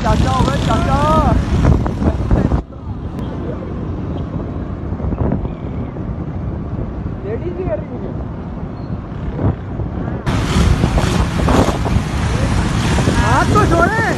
ਚਾਚਾ ਹੋਵੇ ਚਾਚਾ। ਲੇਡੀ ਜੀ ਆ ਰਹੀ ਹੈ हाथ तो छोड़े।